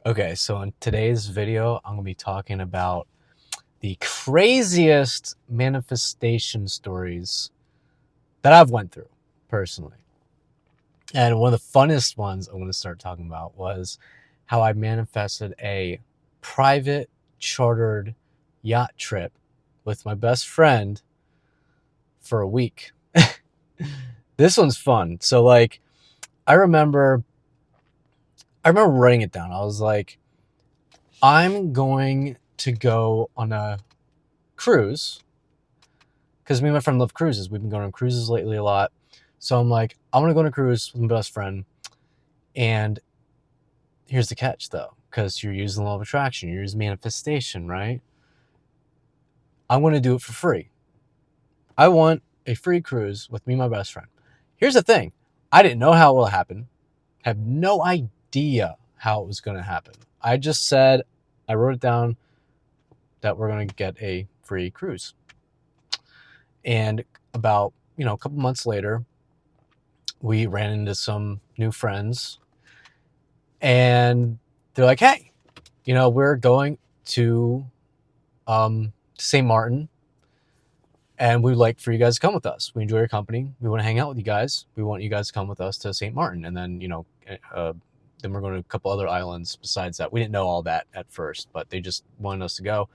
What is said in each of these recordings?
Okay, so in today's video, I'm going to be talking about the craziest manifestation stories that I've went through personally. And one of the funnest ones I'm going to start talking about was how I manifested a private chartered yacht trip with my best friend for a week. This one's fun. So like I remember writing it down. I was like, I'm going to go on a cruise because me and my friend love cruises. We've been going on cruises lately a lot. So I'm like, I want to go on a cruise with my best friend. And here's the catch though, because you're using the law of attraction, you're using manifestation, right? I'm going to do it for free. I want a free cruise with me and my best friend. Here's the thing. I didn't know how it will happen. Have no idea how it was going to happen. I just said, I wrote it down that we're going to get a free cruise. And about, a couple months later, we ran into some new friends and they're like, hey, we're going to St. Martin and we'd like for you guys to come with us. We enjoy your company. We want to hang out with you guys. We want you guys to come with us to St. Martin. And then, then we're going to a couple other islands besides that. We didn't know all that at first, but they just wanted us to go.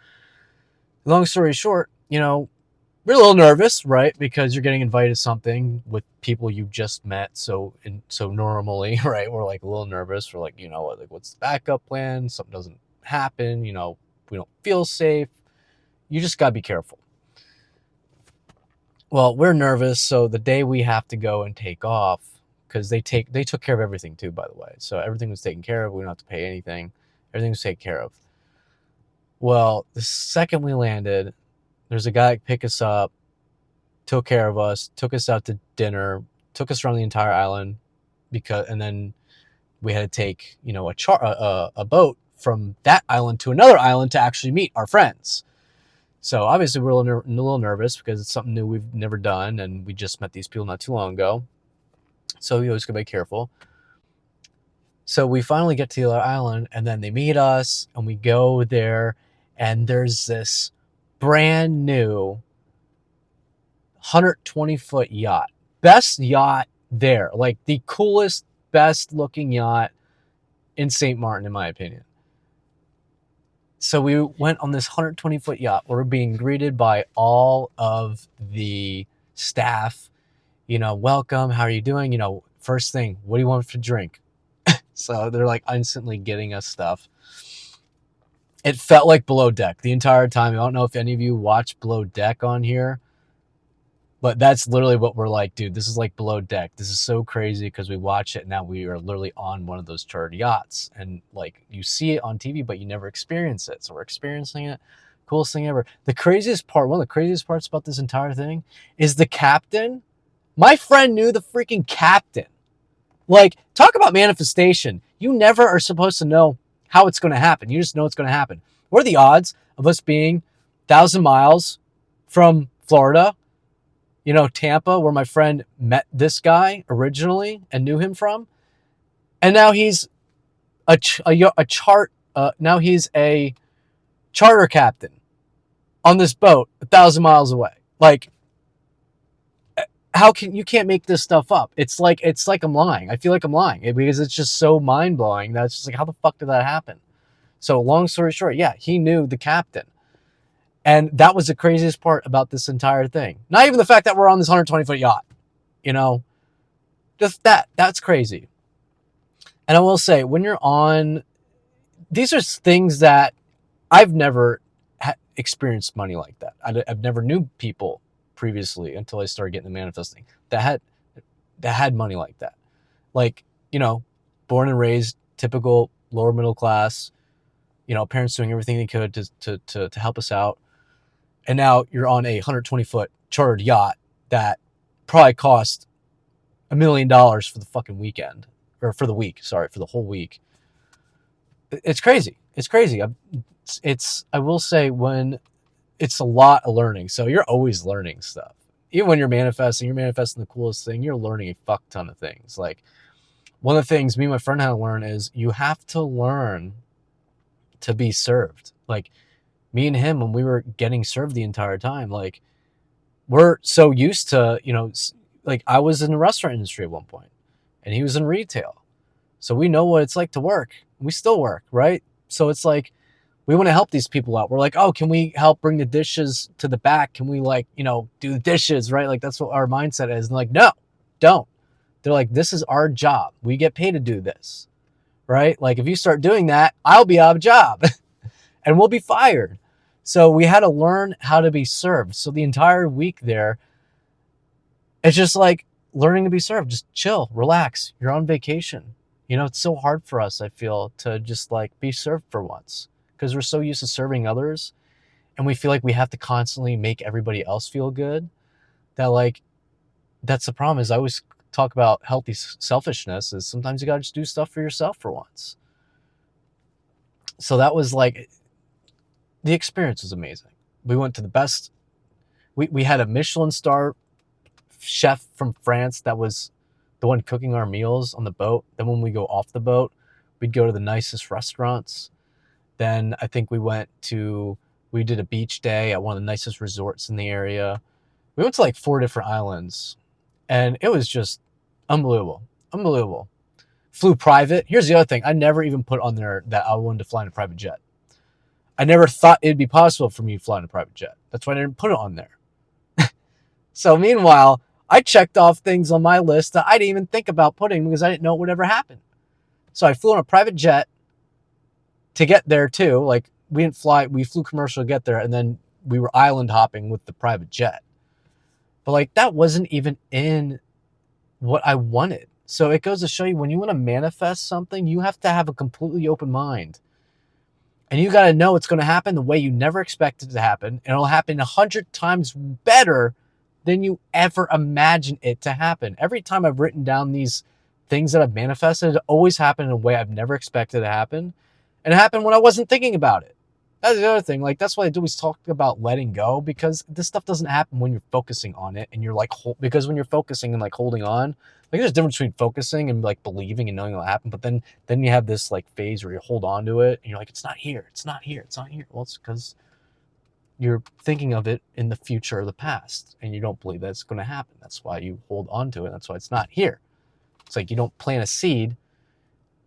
Long story short, we're a little nervous, right? Because you're getting invited to something with people you just met. So normally, right, we're like a little nervous. We're like, like what's the backup plan? Something doesn't happen. We don't feel safe. You just got to be careful. Well, we're nervous. So the day we have to go and take off, because they took care of everything too, by the way. So everything was taken care of. We don't have to pay anything. Everything was taken care of. Well, the second we landed, there's a guy that picked us up, took care of us, took us out to dinner, took us around the entire island, and then we had to take a boat from that island to another island to actually meet our friends. So obviously we're a little nervous because it's something new we've never done, and we just met these people not too long ago. So you always gotta be careful. So we finally get to the other island, and then they meet us, and we go there, and there's this brand new 120-foot yacht. Best yacht there. Like the coolest, best looking yacht in St. Martin, in my opinion. So we went on this 120-foot yacht. We're being greeted by all of the staff. Welcome. How are you doing? First thing, what do you want to drink? So they're like instantly getting us stuff. It felt like Below Deck the entire time. I don't know if any of you watch Below Deck on here, but that's literally what we're like, dude. This is like Below Deck. This is so crazy because we watch it now. We are literally on one of those chartered yachts, and like you see it on TV, but you never experience it. So we're experiencing it. Coolest thing ever. The craziest part, one of the craziest parts about this entire thing is the captain. My friend knew the freaking captain. Like, talk about manifestation. You never are supposed to know how it's going to happen. You just know it's going to happen. What are the odds of us being 1,000 miles from Florida, Tampa, where my friend met this guy originally and knew him from, and now he's now he's a charter captain on this boat 1,000 miles away. Like, you can't make this stuff up? It's like I'm lying. I feel like I'm lying because it's just so mind blowing. That's just like, how the fuck did that happen? So long story short, yeah, he knew the captain. And that was the craziest part about this entire thing. Not even the fact that we're on this 120-foot yacht, just that's crazy. And I will say, when you're on, these are things that I've never experienced money like that. I've never knew people previously until I started getting the manifesting that had money like that. Like, born and raised, typical lower middle class, parents doing everything they could to help us out. And now you're on a 120-foot chartered yacht that probably cost $1 million for the fucking weekend, or for the week. Sorry, for the whole week. It's crazy. It's crazy. I will say, when it's a lot of learning. So you're always learning stuff. Even when you're manifesting the coolest thing. You're learning a fuck ton of things. Like, one of the things me and my friend had to learn is you have to learn to be served. Like me and him, when we were getting served the entire time, like we're so used to, like I was in the restaurant industry at one point and he was in retail. So we know what it's like to work. We still work, right? So it's like, we want to help these people out. We're like, oh, can we help bring the dishes to the back? Can we do the dishes, right? Like that's what our mindset is. And like, no, don't. They're like, this is our job. We get paid to do this, right? Like if you start doing that, I'll be out of job and we'll be fired. So we had to learn how to be served. So the entire week there, it's just like learning to be served. Just chill, relax. You're on vacation. It's so hard for us, I feel, to just like be served for once because we're so used to serving others and we feel like we have to constantly make everybody else feel good that like, that's the problem. Is I always talk about healthy selfishness is sometimes you got to just do stuff for yourself for once. So that was like, the experience was amazing. We went to the best. We had a Michelin star chef from France that was the one cooking our meals on the boat. Then when we go off the boat, we'd go to the nicest restaurants. Then I think we did a beach day at one of the nicest resorts in the area. We went to like 4 different islands and it was just unbelievable. Unbelievable. Flew private. Here's the other thing. I never even put on there that I wanted to fly in a private jet. I never thought it'd be possible for me to fly in a private jet. That's why I didn't put it on there. So meanwhile, I checked off things on my list that I didn't even think about putting because I didn't know it would ever happen. So I flew on a private jet to get there too. Like we flew commercial to get there and then we were island hopping with the private jet. But like that wasn't even in what I wanted. So it goes to show you when you want to manifest something, you have to have a completely open mind. And you got to know it's going to happen the way you never expected it to happen. And it'll happen 100 times better than you ever imagined it to happen. Every time I've written down these things that I've manifested, it always happened in a way I've never expected to happen. And it happened when I wasn't thinking about it. That's the other thing. Like, that's why I always talk about letting go, because this stuff doesn't happen when you're focusing on it. And you're like, because when you're focusing and like holding on, like there's a difference between focusing and like believing and knowing it'll happen. But then you have this like phase where you hold on to it and you're like, it's not here. It's not here. It's not here. Well, it's because you're thinking of it in the future or the past and you don't believe that it's going to happen. That's why you hold on to it. That's why it's not here. It's like you don't plant a seed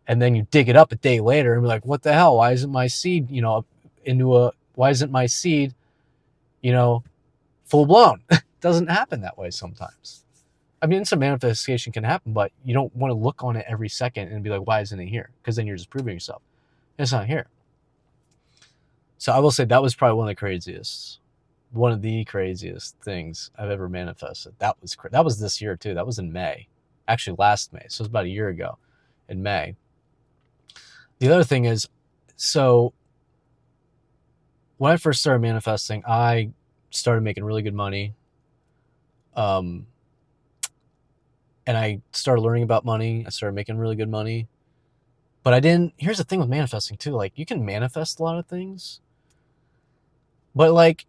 and then you dig it up a day later and be like, what the hell? Why isn't my seed, why isn't my seed, full blown? It doesn't happen that way sometimes. I mean, instant manifestation can happen, but you don't want to look on it every second and be like, why isn't it here? Because then you're just proving yourself. It's not here. So I will say that was probably one of the craziest things I've ever manifested. That was this year too. That was in May, actually last May. So it was about a year ago in May. The other thing is, so when I first started manifesting, I started making really good money. And I started learning about money. I started making really good money. But here's the thing with manifesting too. Like, you can manifest a lot of things. But like,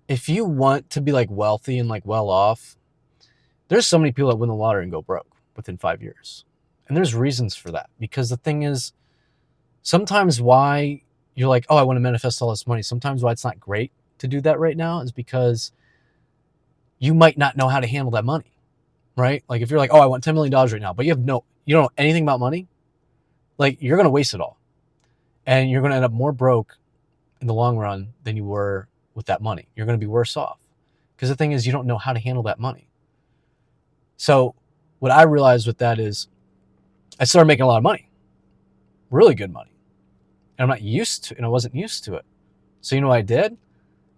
if you want to be like wealthy and like well off, there's so many people that win the lottery and go broke within 5 years. And there's reasons for that. Because the thing is, sometimes why you're like, oh, I want to manifest all this money. Sometimes why it's not great to do that right now is because you might not know how to handle that money, right? Like if you're like, oh, I want $10 million right now, but you don't know anything about money, like you're going to waste it all. And you're going to end up more broke in the long run than you were with that money. You're going to be worse off. Because the thing is, you don't know how to handle that money. So what I realized with that is I started making a lot of money, really good money. And I wasn't used to it. So you know what I did?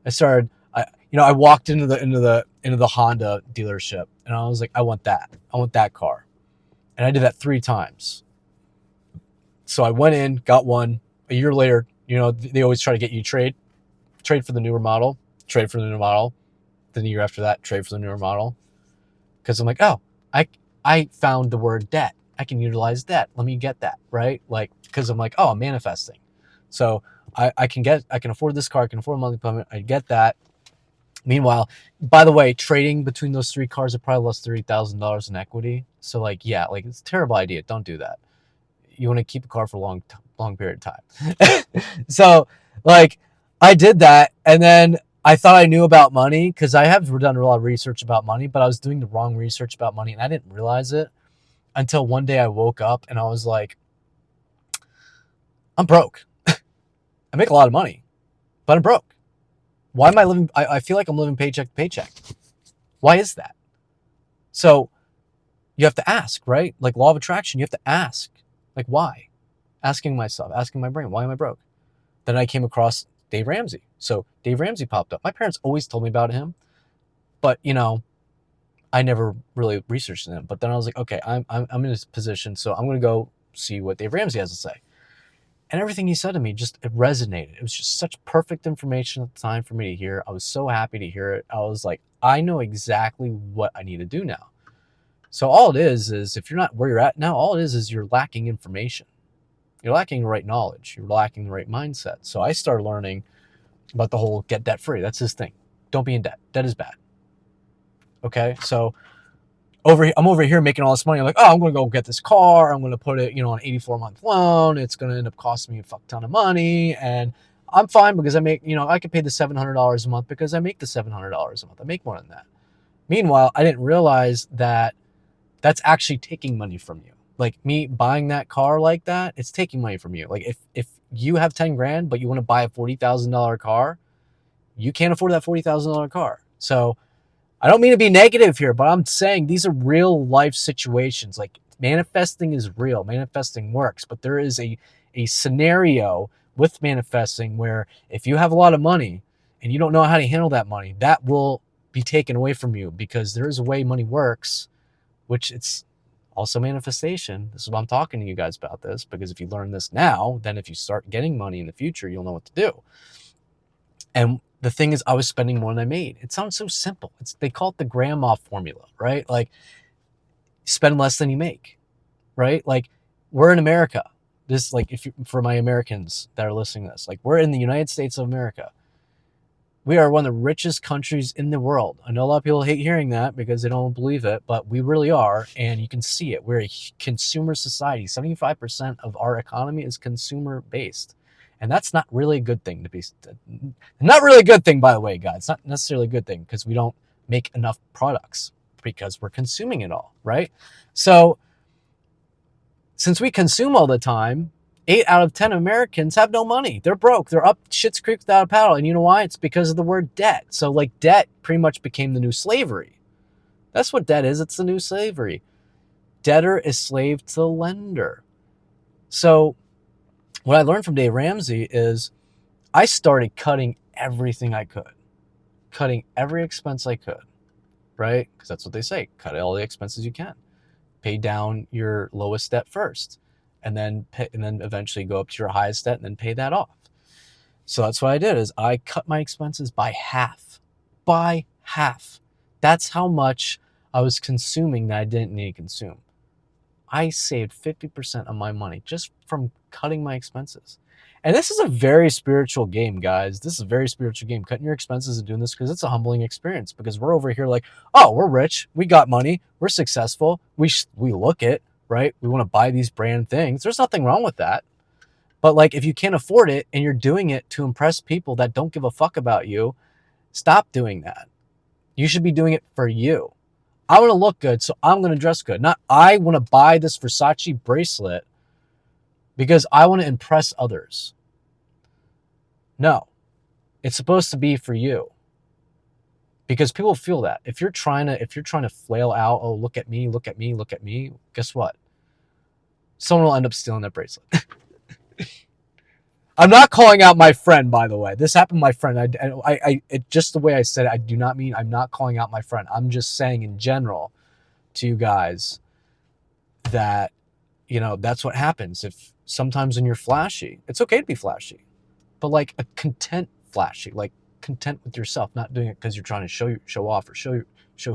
I walked into the Honda dealership and I was like, I want that car. And I did that 3 times. So I went in, got one. A year later, they always try to get you trade for the newer model, trade for the newer model. Then the year after that, trade for the newer model. Because I'm like, oh, I found the word debt. I can utilize debt. Let me get that, right? Like, because I'm like, oh, I'm manifesting. So I can afford this car. I can afford a monthly payment. I get that. Meanwhile, by the way, trading between those 3 cars, I probably lost $30,000 in equity. So like, yeah, like it's a terrible idea. Don't do that. You want to keep a car for long period of time. So like I did that, and then I thought I knew about money because I have done a lot of research about money, but I was doing the wrong research about money, and I didn't realize it until one day I woke up and I was like, I'm broke. I make a lot of money, but I'm broke. Why am I living? I feel like I'm living paycheck to paycheck. Why is that? So you have to ask, right? Like law of attraction, you have to ask, like, why? Asking myself, asking my brain, why am I broke? Then I came across Dave Ramsey. So Dave Ramsey popped up. My parents always told me about him, but I never really researched him. But then I was like, okay, I'm in this position, so I'm gonna go see what Dave Ramsey has to say. And everything he said to me just it resonated. It was just such perfect information at the time for me to hear. I was so happy to hear it. I was like, I know exactly what I need to do now. So all it is if you're not where you're at now, all it is you're lacking information. You're lacking the right knowledge. You're lacking the right mindset. So I started learning about the whole get debt free. That's his thing. Don't be in debt. Debt is bad. Okay, so I'm over here making all this money. I'm like, oh, I'm going to go get this car. I'm going to put it, on an 84-month loan. It's going to end up costing me a fuck ton of money. And I'm fine because I make, I could pay the $700 a month because I make the $700 a month. I make more than that. Meanwhile, I didn't realize that that's actually taking money from you. Like me buying that car like that, it's taking money from you. Like if you have 10 grand, but you want to buy a $40,000 car, you can't afford that $40,000 car. So I don't mean to be negative here, but I'm saying these are real life situations. Like manifesting is real. Manifesting works, but there is a scenario with manifesting where if you have a lot of money and you don't know how to handle that money, that will be taken away from you because there is a way money works, which it's also manifestation. This is why I'm talking to you guys about this, because if you learn this now, then if you start getting money in the future, you'll know what to do. And the thing is, I was spending more than I made. It sounds so simple. They call it the grandma formula, right? Like spend less than you make, right? Like we're in America. This like for my Americans that are listening to this, like we're in the United States of America. We are one of the richest countries in the world. I know a lot of people hate hearing that because they don't believe it, but we really are, and you can see it. We're a consumer society. 75% of our economy is consumer-based, and that's not really a good thing to be. Not really a good thing, by the way, guys. It's not necessarily a good thing because we don't make enough products because we're consuming it all, right? So since we consume all the time, 8 out of 10 Americans have no money. They're broke. They're up shit's creek without a paddle. And you know why? It's because of the word debt. So like debt pretty much became the new slavery. That's what debt is. It's the new slavery. Debtor is slave to lender. So what I learned from Dave Ramsey is I started cutting everything I could. Cutting every expense I could, right? Because that's what they say. Cut all the expenses you can. Pay down your lowest debt first. And then eventually go up to your highest debt and then pay that off. So that's what I did is I cut my expenses by half. By half. That's how much I was consuming that I didn't need to consume. I saved 50% of my money just from cutting my expenses. And this is a very spiritual game, guys. This is a very spiritual game. Cutting your expenses and doing this because it's a humbling experience. Because we're over here like, oh, we're rich. We got money. We're successful. We look it. Right? We want to buy these brand things. There's nothing wrong with that. But like, if you can't afford it and you're doing it to impress people that don't give a fuck about you, stop doing that. You should be doing it for you. I want to look good, so I'm going to dress good. Not I want to buy this Versace bracelet because I want to impress others. No, it's supposed to be for you. Because people feel that if you're trying to flail out, oh, look at me, look at me, look at me, guess what? Someone will end up stealing that bracelet. I'm not calling out my friend, by the way. This happened to my friend. It just the way I said it, I do not mean I'm not calling out my friend. I'm just saying in general to you guys that, that's what happens. If sometimes when you're flashy, it's okay to be flashy, but like a content flashy, like content with yourself, not doing it because you're trying to show off or show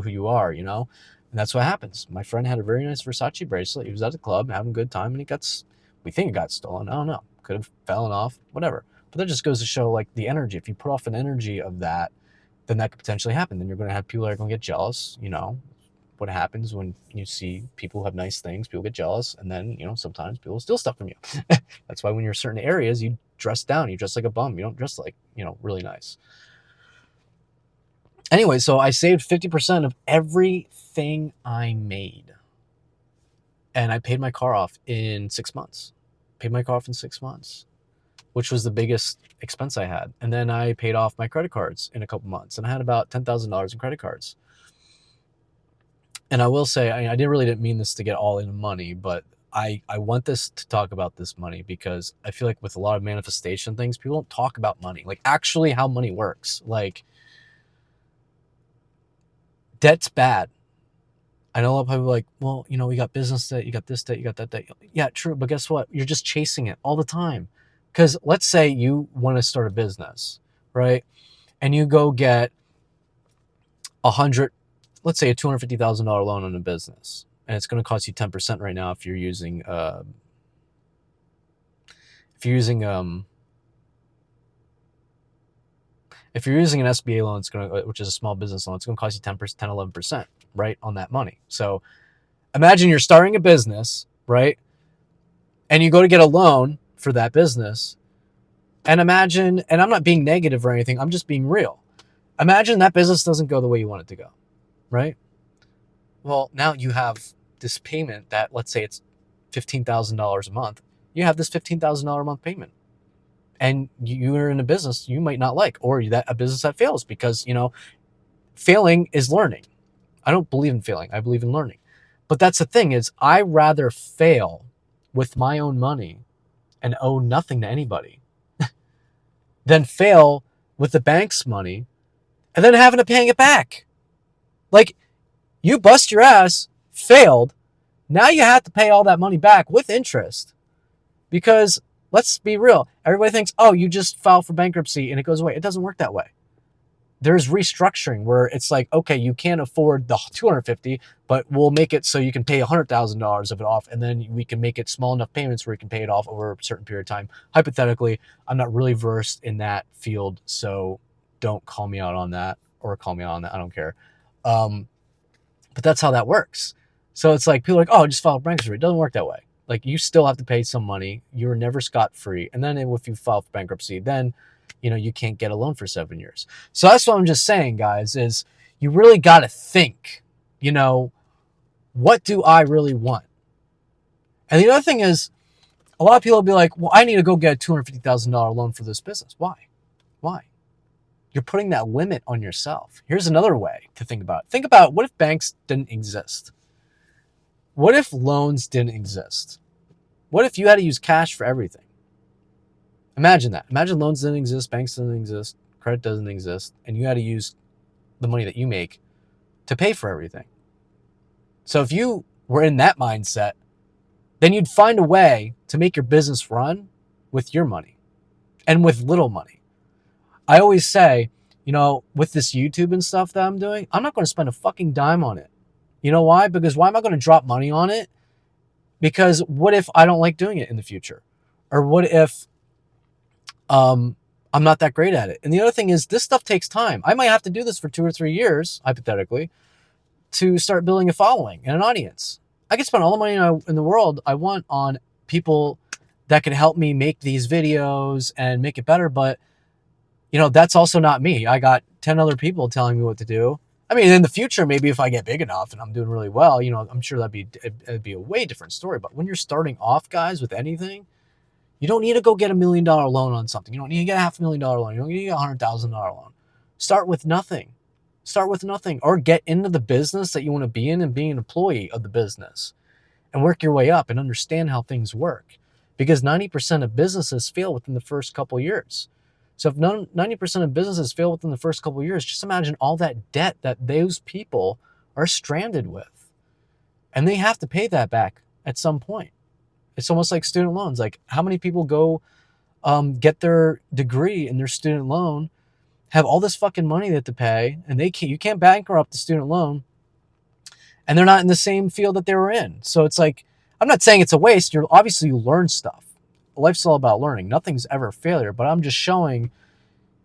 who you are, And that's what happens. My friend had a very nice Versace bracelet. He was at the club having a good time, and we think it got stolen. I don't know. Could have fallen off, whatever. But that just goes to show like the energy. If you put off an energy of that, then that could potentially happen. Then you're going to have people that are going to get jealous, what happens when you see people who have nice things. People get jealous, and then, you know, sometimes people steal stuff from you. That's why when you're in certain areas, you dress down. You dress like a bum. You don't dress like, you know, really nice. Anyway, so I saved 50% of everything I made. And I paid my car off in 6 months. Paid my car off in 6 months, which was the biggest expense I had. And then I paid off my credit cards in a couple months, and I had about $10,000 in credit cards. And I will say, I didn't mean this to get all into money, but I want this to talk about this money because I feel like with a lot of manifestation things, people don't talk about money, like actually how money works. Like, debt's bad. I know a lot of people are like, well, you know, we got business debt, you got this debt, you got that debt. Yeah, true. But guess what? You're just chasing it all the time. Because let's say you want to start a business, right? And you go get let's say a $250,000 loan on a business. And it's going to cost you 10% right now if you're using an SBA loan, which is a small business loan, it's going to cost you 10%, 11%, right, on that money. So imagine you're starting a business, right? And you go to get a loan for that business. And imagine, and I'm not being negative or anything, I'm just being real. Imagine that business doesn't go the way you want it to go, right? Well, now you have this payment that, let's say it's $15,000 a month. You have this $15,000 a month payment. And you're in a business you might not like, or a business that fails, because, you know, failing is learning. I don't believe in failing. I believe in learning. But that's the thing is, I rather fail with my own money and owe nothing to anybody than fail with the bank's money and then having to pay it back. Like, you bust your ass, failed, now you have to pay all that money back with interest. Because let's be real, everybody thinks, oh, you just file for bankruptcy and it goes away. It doesn't work that way. There's restructuring where it's like, okay, you can't afford the $250, but we'll make it so you can pay $100,000 of it off, and then we can make it small enough payments where you can pay it off over a certain period of time. Hypothetically, I'm not really versed in that field, so don't call me out on that, or call me out on that. I don't care. But that's how that works. So it's like, people are like, oh, just file for bankruptcy. It doesn't work that way. Like, you still have to pay some money. You're never scot-free. And then if you file for bankruptcy, then, you know, you can't get a loan for 7 years. So that's what I'm just saying, guys, is you really got to think, you know, what do I really want? And the other thing is, a lot of people will be like, well, I need to go get a $250,000 loan for this business. Why? Why? You're putting that limit on yourself. Here's another way to think about it. Think about, what if banks didn't exist? What if loans didn't exist? What if you had to use cash for everything? Imagine that. Imagine loans didn't exist, banks didn't exist, credit doesn't exist, and you had to use the money that you make to pay for everything. So if you were in that mindset, then you'd find a way to make your business run with your money and with little money. I always say, you know, with this YouTube and stuff that I'm doing, I'm not going to spend a fucking dime on it. You know why? Because why am I going to drop money on it? Because what if I don't like doing it in the future? Or what if I'm not that great at it? And the other thing is, this stuff takes time. I might have to do this for 2 or 3 years, hypothetically, to start building a following and an audience. I could spend all the money in the world I want on people that can help me make these videos and make it better. But, you know, that's also not me. I got 10 other people telling me what to do. I mean, in the future, maybe if I get big enough and I'm doing really well, you know, I'm sure it'd be a way different story. But when you're starting off, guys, with anything, you don't need to go get $1 million loan on something. You don't need to get a $500,000 loan. You don't need to get a $100,000 loan. Start with nothing. Start with nothing. Or get into the business that you want to be in and be an employee of the business and work your way up and understand how things work. Because 90% of businesses fail within the first couple of years. So if 90% of businesses fail within the first couple of years, just imagine all that debt that those people are stranded with. And they have to pay that back at some point. It's almost like student loans. Like, how many people go get their degree and their student loan, have all this fucking money they have to pay, and you can't bankrupt the student loan, and they're not in the same field that they were in. So it's like, I'm not saying it's a waste. Obviously you learn stuff. Life's all about learning. Nothing's ever a failure, but I'm just showing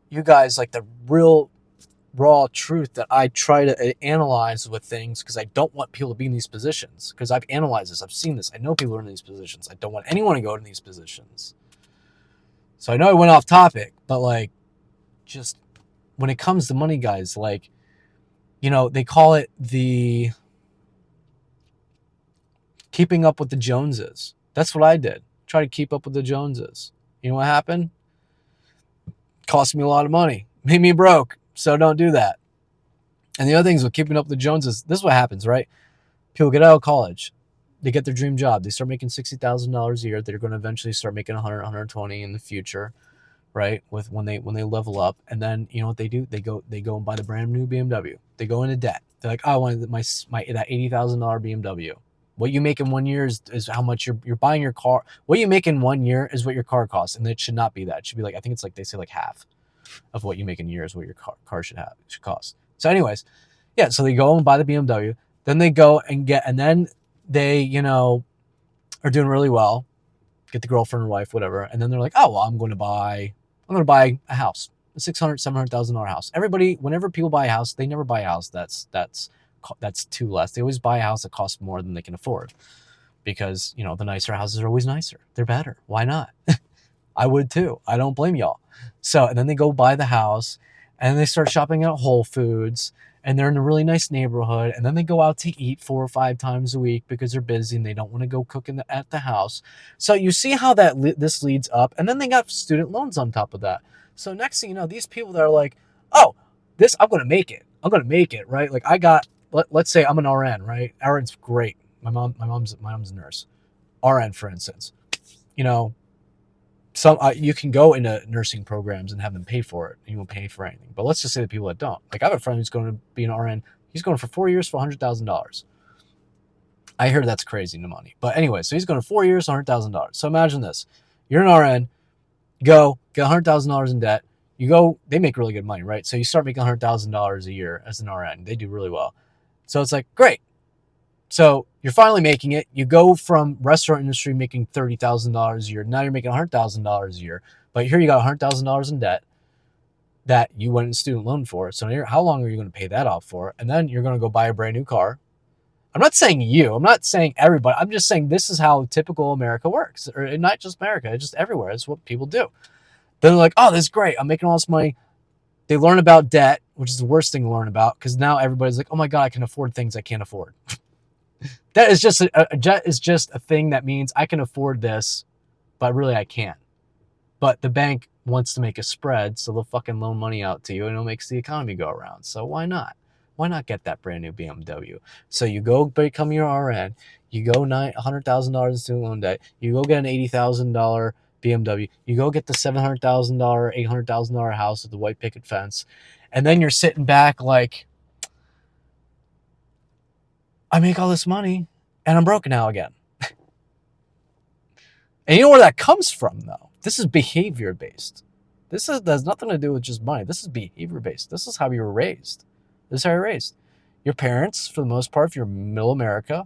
you guys like the real raw truth that I try to analyze with things, because I don't want people to be in these positions, because I've analyzed this, I've seen this, I know people are in these positions. I don't want anyone to go to these positions. So I know I went off topic, but like, just when it comes to money, guys, like, you know, they call it the keeping up with the Joneses. That's what I did. Try to keep up with the Joneses. You know what happened? Cost me a lot of money. Made me broke. So don't do that. And the other things with keeping up with the Joneses, this is what happens, right? People get out of college. They get their dream job. They start making $60,000 a year. They're going to eventually start making 100, 120 in the future, right? With when they level up. And then you know what they do? They go and buy the brand new BMW. They go into debt. They're like, oh, I wanted my that $80,000 BMW. What you make in 1 year is how much you're buying your car. What you make in 1 year is what your car costs, and it should not be that. It should be like, I think it's like, they say like half of what you make in a year is what your car should cost. So anyways, yeah, so they go and buy the BMW, then they go and then they, you know, are doing really well, get the girlfriend or wife, whatever, and then they're like, oh, well, I'm going to buy a house, a $600,000, $700,000 house. Everybody, whenever people buy a house, they never buy a house that's too less. They always buy a house that costs more than they can afford, because, you know, the nicer houses are always nicer. They're better. Why not? I would too. I don't blame y'all. So, and then they go buy the house, and they start shopping at Whole Foods, and they're in a really nice neighborhood, and then they go out to eat 4 or 5 times a week because they're busy and they don't want to go cook at the house. So you see how this leads up, and then they got student loans on top of that. So next thing you know, these people that are like, oh, I'm going to make it. I'm going to make it, right? Like, let's say I'm an RN, right? RN's great. My mom's a nurse. RN, for instance, you know, you can go into nursing programs and have them pay for it, and you won't pay for anything. But let's just say the people that don't. Like, I have a friend who's going to be an RN. He's going for 4 years for $100,000. I hear that's crazy no money. But anyway, so he's going to 4 years, $100,000. So imagine this. You're an RN, go get $100,000 in debt. They make really good money, right? So you start making $100,000 a year as an RN. They do really well. So it's like, great. So you're finally making it. You go from restaurant industry making $30,000 a year. Now you're making $100,000 a year. But here you got $100,000 in debt that you went in student loan for. So how long are you going to pay that off for? And then you're going to go buy a brand new car. I'm not saying you. I'm not saying everybody. I'm just saying this is how typical America works. Or not just America. It's just everywhere. It's what people do. Then they're like, oh, this is great. I'm making all this money. They learn about debt, which is the worst thing to learn about, because now everybody's like, oh my God, I can afford things I can't afford. That is just a thing that means I can afford this, but really I can't. But the bank wants to make a spread, so they'll fucking loan money out to you, and it makes the economy go around. So why not? Why not get that brand new BMW? So you go become your RN, you go $100,000 in student loan debt, you go get an $80,000 BMW, you go get the $700,000, $800,000 house with the white picket fence, and then you're sitting back like, I make all this money and I'm broke now again. And you know where that comes from, though? This is behavior based. This has nothing to do with just money. This is behavior based. This is how you were raised. This is how you're raised. Your parents, for the most part, if you're middle America,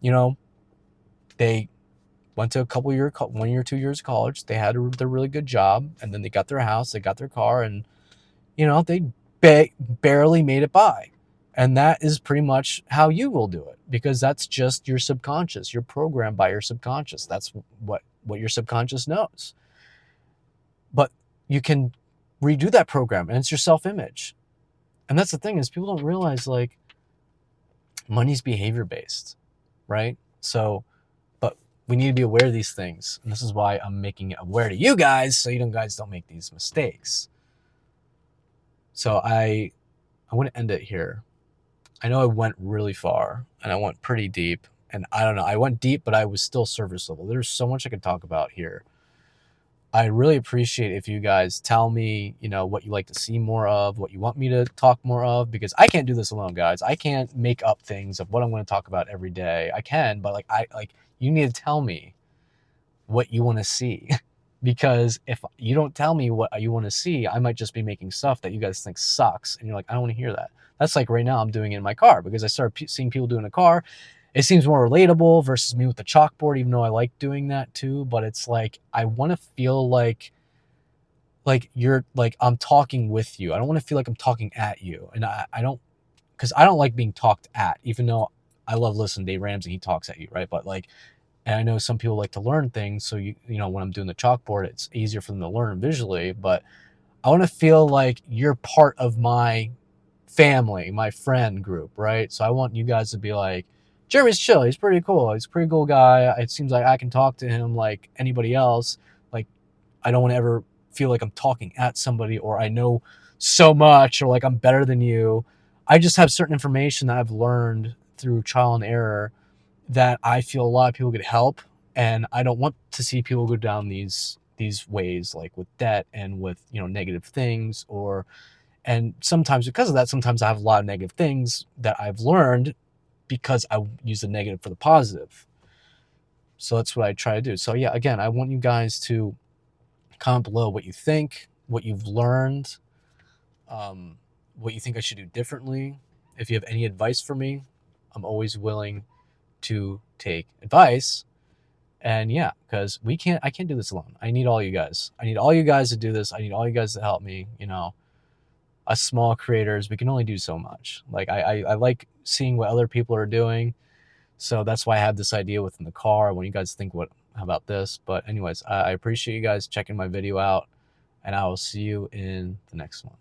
you know, they went to 1 year, 2 years of college. They had their really good job, and then they got their house, they got their car, and, you know, they barely made it by. And that is pretty much how you will do it, because that's just your subconscious. You're programmed by your subconscious. That's what your subconscious knows. But you can redo that program, and it's your self-image. And that's the thing, is people don't realize, like, money's behavior based, right? So, but we need to be aware of these things. And this is why I'm making it aware to you guys, so you guys don't make these mistakes. So I want to end it here. I know I went really far, and I went pretty deep, and I don't know, I went deep, but I was still surface level. There's so much I could talk about here. I really appreciate if you guys tell me, you know, what you like to see more of, what you want me to talk more of, because I can't do this alone, guys. I can't make up things of what I'm going to talk about every day. I can, but you need to tell me what you want to see. Because if you don't tell me what you want to see, I might just be making stuff that you guys think sucks, and you're like, I don't want to hear that. That's like right now I'm doing it in my car, because I started seeing people doing a car. It seems more relatable versus me with the chalkboard, even though I like doing that too. But it's like, I want to feel like like you're like I'm talking with you. I don't want to feel like I'm talking at you. And I don't, because I don't like being talked at, even though I love listening to Dave Ramsey, he talks at you, right? But like, and I know some people like to learn things, so you know, when I'm doing the chalkboard, it's easier for them to learn visually. But I want to feel like you're part of my family, my friend group, right? So I want you guys to be like, Jeremy's chill. He's pretty cool. He's a pretty cool guy. It seems like I can talk to him like anybody else. Like, I don't want to ever feel like I'm talking at somebody or I know so much or like I'm better than you. I just have certain information that I've learned through trial and error that I feel a lot of people could help, and I don't want to see people go down these ways, like with debt and with, you know, negative things. Or and sometimes because of that, sometimes I have a lot of negative things that I've learned because I use the negative for the positive. So that's what I try to do. So yeah, again, I want you guys to comment below what you think, what you've learned, what you think I should do differently. If you have any advice for me, I'm always willing to take advice. And yeah, because I can't do this alone. I need all you guys. I need all you guys to do this. I need all you guys to help me. You know, us small creators, we can only do so much. Like I like seeing what other people are doing. So that's why I have this idea within the car. I want you guys to think how about this. But anyways, I appreciate you guys checking my video out, and I will see you in the next one.